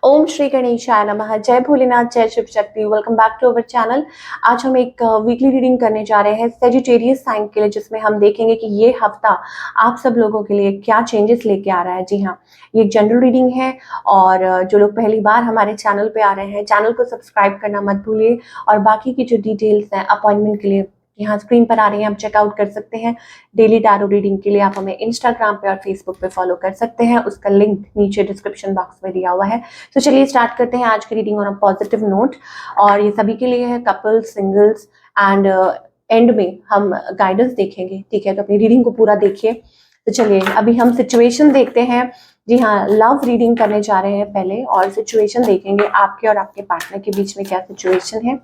ओम श्री गणेशाय नमः। जय भोलेनाथ, जय Shiv Shakti. Welcome back to our channel. आज हम एक वीकली रीडिंग करने जा रहे हैं सेजिटेरियस साइन के लिए, जिसमें हम देखेंगे कि ये हफ्ता आप सब लोगों के लिए क्या चेंजेस लेके आ रहा है। जी हाँ, ये एक जनरल रीडिंग है और जो लोग पहली बार हमारे चैनल पे आ रहे हैं, चैनल को सब्सक्राइब करना मत भूलिए। और बाकी की जो डिटेल्स हैं अपॉइंटमेंट के लिए यहाँ स्क्रीन पर आ रही हैं, आप चेकआउट कर सकते हैं। डेली टैरो रीडिंग के लिए आप हमें इंस्टाग्राम पे और फेसबुक पे फॉलो कर सकते हैं, उसका लिंक नीचे डिस्क्रिप्शन बॉक्स में दिया हुआ है। तो चलिए स्टार्ट करते हैं आज की reading on a positive note. और ये सभी के लिए है, कपल्स, सिंगल्स एंड एंड में हम गाइडेंस देखेंगे। ठीक है, तो अपनी रीडिंग को पूरा देखिए। तो चलिए अभी हम सिचुएशन देखते हैं। जी हाँ, लव रीडिंग करने जा रहे हैं पहले और सिचुएशन देखेंगे आपके और आपके पार्टनर के बीच में क्या सिचुएशन है।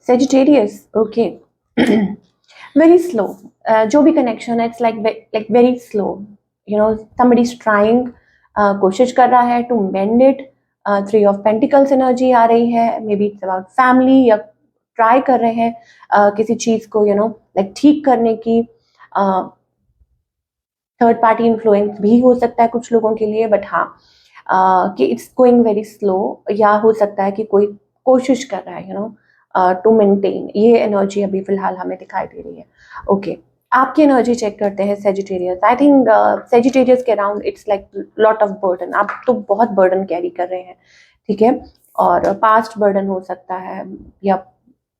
Sagittarius, okay. Very slow. जो भी कनेक्शन है, it's like very slow. somebody is trying, कोशिश कर रहा है to mend it. Three of pentacles energy आ रही है, maybe it's about family, या ट्राई कर रहे हैं किसी चीज को लाइक ठीक करने की। थर्ड पार्टी इन्फ्लुएंस भी हो सकता है कुछ लोगों के लिए, बट हाँ कि इट्स गोइंग वेरी स्लो, या हो सकता है कि कोई कोशिश कर रहा है टू मेंटेन। ये एनर्जी अभी फिलहाल हमें दिखाई दे रही है। ओके, आपकी एनर्जी चेक करते हैं सेजिटेरियस। आई थिंक सेजिटेरियस के around its like lot of burden. आप तो बहुत बर्डन कैरी कर रहे हैं, ठीक है। और पास्ट बर्डन हो सकता है, या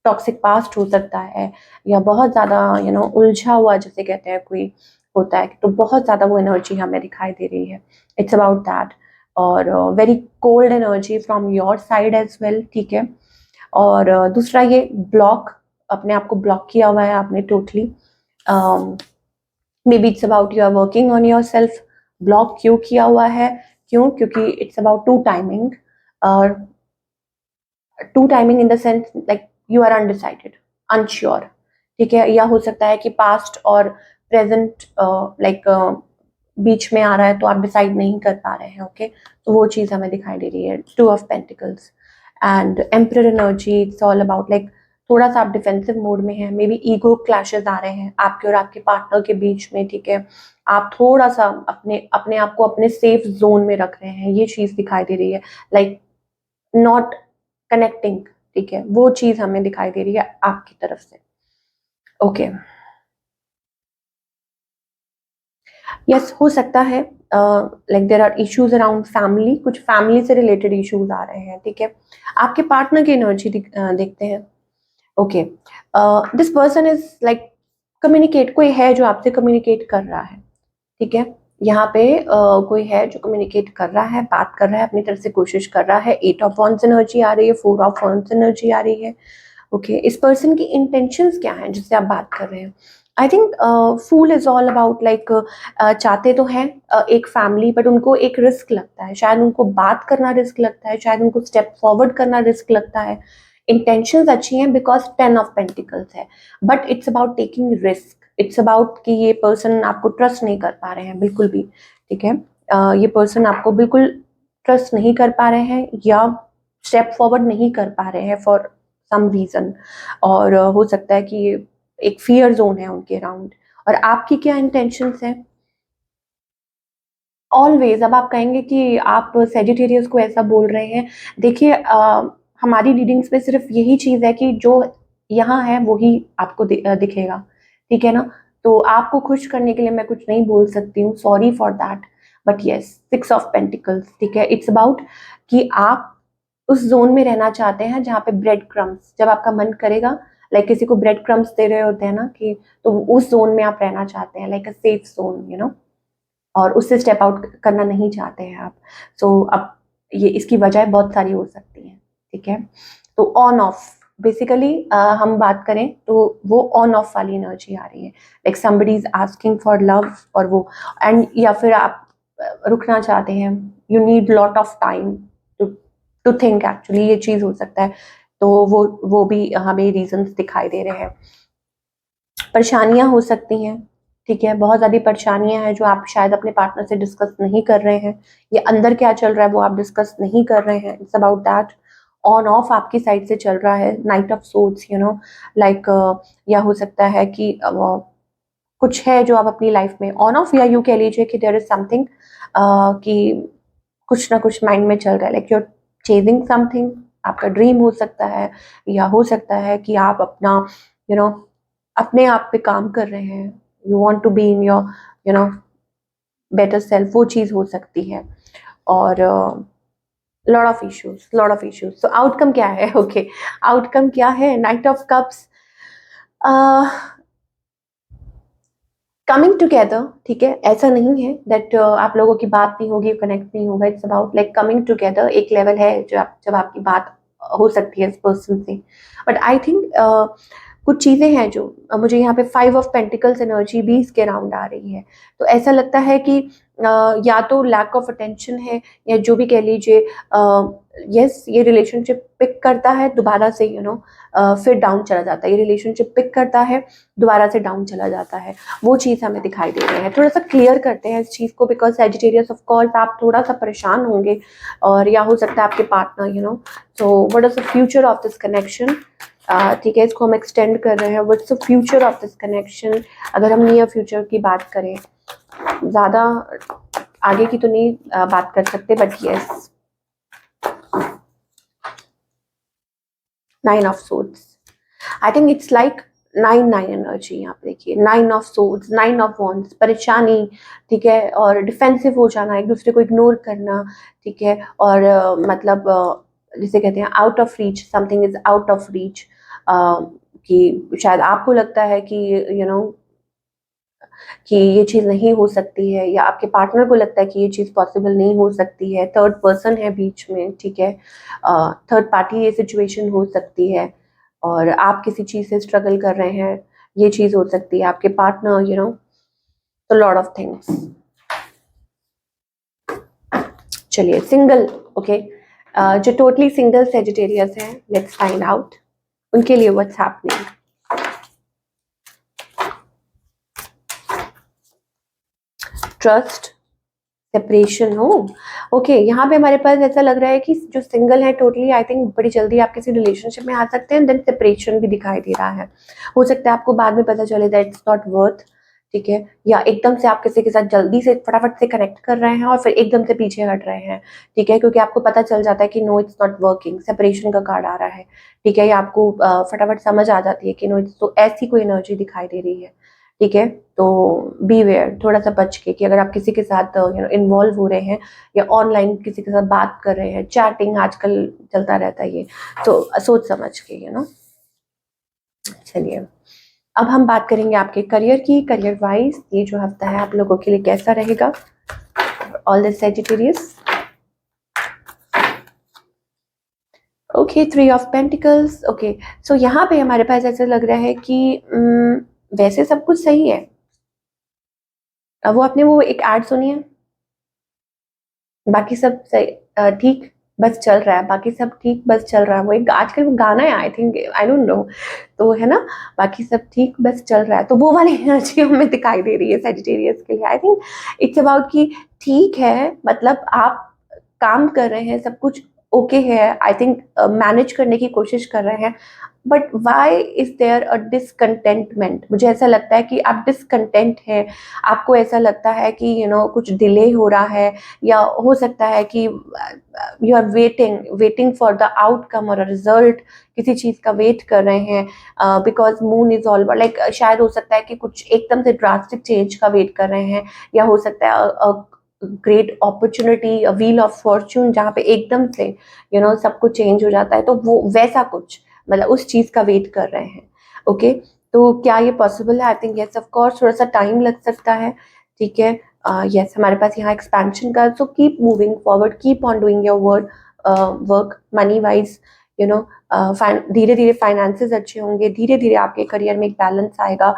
टॉक्सिक पास्ट हो सकता है, या बहुत ज़्यादा उलझा हुआ जैसे कहते हैं कोई होता है, तो बहुत ज़्यादा वो एनर्जी हमें दिखाई दे रही है। It's about that. और very cold energy from your side as well, ठीक है। और दूसरा ये ब्लॉक, अपने आप को ब्लॉक किया हुआ है आपने totally. Maybe it's about you are working on yourself. Block क्यों किया हुआ है? क्यों? क्योंकि इट्स अबाउट टू टाइमिंग। और two timing in the sense like you are undecided, unsure, ठीक है। या हो सकता है कि पास्ट और प्रेजेंट लाइक बीच में आ रहा है, तो आप डिसाइड नहीं कर पा रहे हैं। ओके, तो वो चीज़ हमें दिखाई दे रही है। Two of pentacles and emperor energy, it's all about like थोड़ा सा आप डिफेंसिव मोड में हैं। मे बी ईगो क्लैशेस आ रहे हैं आपके और आपके पार्टनर के बीच में, ठीक है। आप थोड़ा सा अपने अपने आप को अपने सेफ जोन में रख रहे हैं, ये चीज़ दिखाई दे रही है। लाइक नॉट कनेक्टिंग, ठीक है, वो चीज़ हमें दिखाई दे रही है आपकी तरफ से। ओके, यस, हो सकता है like there are issues around family, कुछ फैमिली से रिलेटेड इश्यूज आ रहे हैं, ठीक है। आपके पार्टनर की एनर्जी देखते हैं। Okay, this person is like communicate, कोई है जो आपसे कम्युनिकेट कर रहा है, ठीक है। यहाँ पे कोई है जो कम्युनिकेट कर रहा है, बात कर रहा है, अपनी तरफ से कोशिश कर रहा है। 8 ऑफ वॉन्ड्स एनर्जी आ रही है, 4 ऑफ वॉन्ड्स एनर्जी आ रही है। ओके, इस पर्सन की इंटेंशंस क्या हैं जिससे आप बात कर रहे हैं? I think fool is all about like चाहते तो हैं एक फैमिली, बट उनको एक रिस्क लगता है, शायद उनको बात करना रिस्क लगता है, शायद उनको स्टेप फॉरवर्ड करना रिस्क लगता है। इंटेंशंस अच्छी हैं बिकॉज 10 ऑफ पेंटिकल्स है, but it's about taking risk. It's about कि ये पर्सन आपको ट्रस्ट नहीं कर पा रहे हैं बिल्कुल भी, ठीक है। ये पर्सन आपको बिल्कुल ट्रस्ट नहीं कर पा रहे हैं, या स्टेप फॉरवर्ड नहीं कर पा रहे हैं फॉर सम रीजन। और हो सकता है कि ये एक फियर जोन है उनके अराउंड। और आपकी क्या इंटेंशंस है? ऑलवेज, अब आप कहेंगे कि आप सेजिटेरियस को ऐसा बोल रहे हैं। देखिए हमारी रीडिंग्स में सिर्फ यही चीज़ है कि जो यहाँ है वही आपको दिखेगा, ठीक है ना। तो आपको खुश करने के लिए मैं कुछ नहीं बोल सकती हूँ, sorry for that. But yes, 6 of pentacles, ठीक है। इट्स अबाउट कि आप उस जोन में रहना चाहते हैं जहाँ पे ब्रेड क्रम्स, जब आपका मन करेगा, लाइक किसी को ब्रेड क्रम्स दे रहे होते हैं ना, कि तो उस जोन में आप रहना चाहते हैं, लाइक अ सेफ जोन। और उससे स्टेप आउट करना नहीं चाहते हैं आप। सो अब ये इसकी वजह बहुत सारी हो सकती हैं, ठीक है। तो ऑन ऑफ बेसिकली हम बात करें तो वो ऑन ऑफ वाली एनर्जी आ रही है, like somebody is asking for love, और वो एंड, या फिर आप रुकना चाहते हैं, you need lot of time to to think, actually ये चीज़ हो सकता है। तो वो भी हमें रीजंस दिखाई दे रहे हैं। परेशानियां हो सकती हैं, ठीक है। बहुत ज़्यादा परेशानियां हैं जो आप शायद अपने पार्टनर से डिस्कस नहीं कर रहे हैं, ये अंदर क्या चल रहा है वो आप डिस्कस नहीं कर रहे हैं। It's about that. On off आपकी साइड से चल रहा है, नाइट ऑफ सोर्ड्स, लाइक या हो सकता है कि कुछ है जो आप अपनी लाइफ में ऑन ऑफ, या यूँ कह लीजिए कि देयर इज़ समथिंग कि कुछ ना कुछ माइंड में चल रहा है, like you are chasing something, आपका ड्रीम हो सकता है, या हो सकता है कि आप अपना यू नो अपने आप पे काम कर रहे हैं, you want to be in your you know better self, वो चीज़ हो सकती है। और lot of issues. So outcome क्या है? ओके, आउटकम क्या है? Knight of cups coming together, ठीक है, ऐसा नहीं है दैट आप लोगों की बात नहीं होगी, कनेक्ट नहीं होगा, it's about like coming together. एक लेवल है जब आपकी बात हो सकती है इस पर्सन से, बट आई थिंक कुछ चीज़ें हैं जो मुझे यहाँ पे 5 ऑफ पेंटिकल्स एनर्जी भी इसके अराउंड आ रही है। तो ऐसा लगता है कि या तो लैक ऑफ अटेंशन है, या जो भी कह लीजिए, यस ये रिलेशनशिप पिक करता है दोबारा से, फिर डाउन चला जाता है, ये रिलेशनशिप पिक करता है दोबारा से डाउन चला जाता है, वो चीज़ हमें दिखाई दे रही है। थोड़ा सा क्लियर करते हैं इस चीज़ को, बिकॉज सेजिटेरियस ऑफ कोर्स आप थोड़ा सा परेशान होंगे, और या हो सकता है आपके partner so what is the future of this connection. ठीक है, इसको हम एक्सटेंड कर रहे हैं, what's the future of this connection. अगर हम नियर फ्यूचर की बात करें, ज़्यादा आगे की तो नहीं बात कर सकते, but yes, 9 of swords, I think it's like 9 9 energy. यहाँ पे देखिए 9 ऑफ सोर्ड्स, 9 ऑफ वॉन्ड्स, परेशानी, ठीक है, और डिफेंसिव हो जाना, एक दूसरे को इग्नोर करना, ठीक है, और मतलब जिसे कहते हैं out of reach, something is out of reach, कि शायद आपको लगता है कि कि ये चीज़ नहीं हो सकती है, या आपके पार्टनर को लगता है कि ये चीज़ पॉसिबल नहीं हो सकती है, थर्ड पर्सन है बीच में, ठीक है, थर्ड पार्टी ये सिचुएशन हो सकती है, और आप किसी चीज़ से स्ट्रगल कर रहे हैं, ये चीज़ हो सकती है, आपके पार्टनर तो लॉट ऑफ थिंग्स। चलिए सिंगल, ओके, जो टोटली सिंगल सेजिटेरियस हैं, लेट्स फाइंड आउट उनके लिए व्हाट्स हैपनिंग। ट्रस्ट, सेपरेशन हो, ओके, यहाँ पे हमारे पास ऐसा लग रहा है कि जो सिंगल है टोटली, आई थिंक बड़ी जल्दी आप किसी रिलेशनशिप में आ सकते हैं, देन सेपरेशन भी दिखाई दे रहा है। हो सकता है आपको बाद में पता चले दैट इट्स नॉट वर्थ, ठीक है, या एकदम से आप किसी के साथ जल्दी से फटाफट से कनेक्ट कर रहे हैं और फिर एकदम से पीछे हट रहे हैं, ठीक है, क्योंकि आपको पता चल जाता है कि no it's not working, separation का कार्ड आ रहा है, ठीक है, या आपको फटाफट समझ आ जाती है कि नो इट्स, तो ऐसी कोई एनर्जी दिखाई दे रही है, ठीक है। तो बी वेयर, थोड़ा सा बच के, कि अगर आप किसी के साथ इन्वॉल्व हो रहे हैं, या ऑनलाइन किसी के साथ बात कर रहे हैं, चैटिंग आजकल चलता रहता है ये, तो सोच समझ के चलिए, अब हम बात करेंगे आपके करियर की। करियर वाइज ये जो हफ्ता है आप लोगों के लिए कैसा रहेगा, all the Sagittarius. Okay, 3 of pentacles, okay, so यहाँ पे हमारे पास ऐसा लग रहा है कि वैसे सब कुछ सही है। वो आपने वो एक एड सुनी है, बाकी सब सही, ठीक बस चल रहा है, बाकी सब ठीक बस चल रहा है, वो एक आजकल वो गाना है, I think, I don't no, तो है ना, बाकी सब ठीक बस चल रहा है, तो वो वाली एनर्जी हमें दिखाई दे रही है सेजिटेरियस के लिए। आई थिंक इट्स अबाउट कि ठीक है, मतलब आप काम कर रहे हैं, सब कुछ ओके है, आई थिंक मैनेज करने की कोशिश कर रहे हैं, but why is there a discontentment. मुझे ऐसा लगता है कि आप डिसकंटेंट हैं, आपको ऐसा लगता है कि कुछ डिले हो रहा है, या हो सकता है कि you are waiting for the outcome और रिजल्ट, किसी चीज का वेट कर रहे हैं, because moon is all like, शायद हो सकता है कि कुछ एकदम से ड्रास्टिक चेंज का वेट कर रहे हैं, या हो सकता है great opportunity, wheel of Fortune, जहाँ पे एकदम से सब कुछ चेंज हो जाता है, तो वो वैसा कुछ, मतलब उस चीज का वेट कर रहे हैं, ओके। तो क्या ये पॉसिबल है? I think yes, of course, थोड़ा सा टाइम लग सकता है, ठीक है, यस, हमारे पास यहाँ एक्सपेंशन का, so keep moving forward, keep on doing your work, money wise, धीरे धीरे फाइनेंसेस अच्छे होंगे, धीरे धीरे आपके करियर में एक बैलेंस आएगा,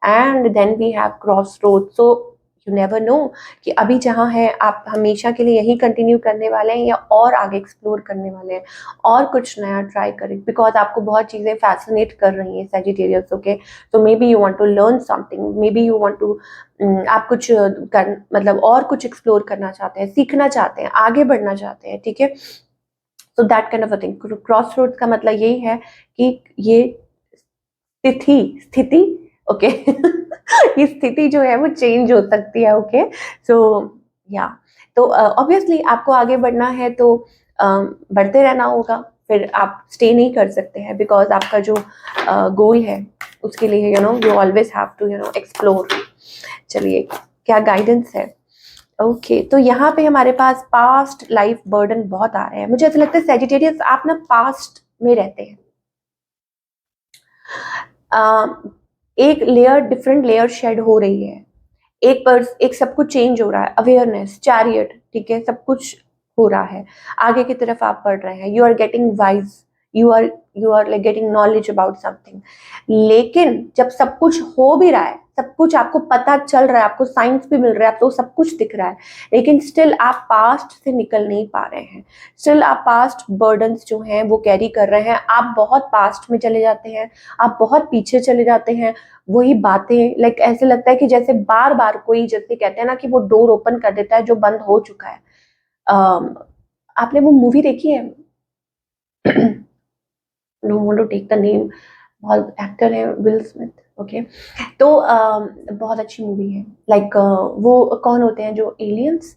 and then we have cross road. So you never know कि अभी जहाँ है आप हमेशा के लिए यही कंटिन्यू करने वाले हैं, या और आगे एक्सप्लोर करने वाले हैं, और कुछ नया ट्राई करें, बिकॉज आपको बहुत चीज़ें फैसिनेट कर रही हैं सेजिटेरियस, ओके। तो maybe you want to learn something, maybe you want to, आप कुछ कर, मतलब और कुछ एक्सप्लोर करना चाहते हैं, सीखना चाहते हैं, आगे बढ़ना चाहते हैं, ठीक है। So that kind of a thing. Cross road का मतलब यही है कि ये स्थिति, ओके ये स्थिति जो है वो चेंज हो सकती है। ओके, सो या तो ऑब्वियसली आपको आगे बढ़ना है तो बढ़ते रहना होगा, फिर आप स्टे नहीं कर सकते हैं बिकॉज आपका जो गोल है उसके लिए you always have to explore. चलिए, क्या गाइडेंस है? ओके, तो यहाँ पे हमारे पास पास्ट लाइफ बर्डन बहुत आ रहे हैं। मुझे ऐसा लगता है सेजिटेरियस आप ना पास्ट में रहते हैं। एक लेयर, डिफरेंट लेयर शेड हो रही है। एक सब कुछ चेंज हो रहा है, अवेयरनेस, चैरियट, ठीक है, सब कुछ हो रहा है। आगे की तरफ आप पढ़ रहे हैं, you are getting wise, you are like getting knowledge about something. लेकिन जब सब कुछ हो भी रहा है, सब कुछ आपको पता चल रहा है, आपको साइंस भी मिल रहा है, आपको सब कुछ दिख रहा है, लेकिन स्टिल आप पास्ट से निकल नहीं पा रहे हैं। स्टिल आप पास्ट बर्डन्स जो हैं वो कैरी कर रहे हैं। आप बहुत पास्ट में चले जाते हैं, आप बहुत पीछे चले जाते हैं। वही बातें, लाइक ऐसे लगता है कि जैसे बार बार कोई, जैसे कहते हैं ना कि वो डोर ओपन कर देता है जो बंद हो चुका है। आपने वो मूवी देखी है? No want to take the name, बहुत एक्टर है विल स्मिथ। ओके, तो बहुत अच्छी मूवी है। लाइक वो कौन होते हैं जो एलियंस,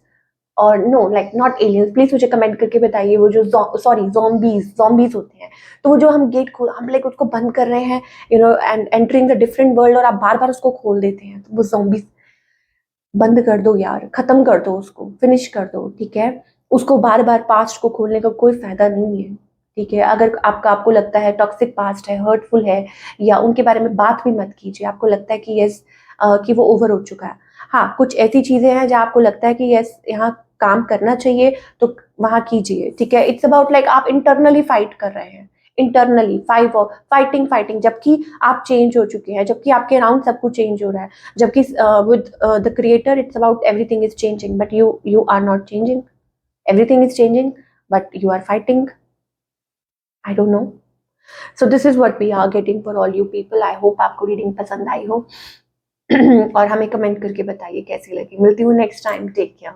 और know like not aliens, please मुझे कमेंट करके बताइए। वो जो सॉरी zombies होते हैं। तो वो जो हम गेट खोल, हम लाइक उसको बंद कर रहे हैं, and entering the different world, और आप बार बार उसको खोल देते हैं, तो वो zombies बंद कर दो यार, खत्म कर दो उसको, फिनिश कर दो, ठीक है। उसको बार बार पास्ट को खोलने का कोई फायदा नहीं है, ठीक है। अगर आपको लगता है टॉक्सिक पास्ट है, हर्टफुल है, या उनके बारे में बात भी मत कीजिए। आपको लगता है कि यस, कि वो ओवर हो चुका है। हाँ, कुछ ऐसी चीजें हैं जहाँ आपको लगता है कि यस, यहाँ काम करना चाहिए, तो वहां कीजिए, ठीक है। इट्स अबाउट लाइक आप इंटरनली फाइट कर रहे हैं, इंटरनली फाइटिंग, जबकि आप चेंज हो चुके हैं, जबकि आपके अराउंड सब कुछ चेंज हो रहा है, जबकि with the creator it's about everything is changing, but you are not changing. Everything is changing, but you are fighting. I don't know. So this is what we are getting for all you people. I hope आपको reading पसंद आई हो। और हमें comment करके बताइए कैसी लगी। मिलती हूँ नेक्स्ट टाइम, टेक केयर।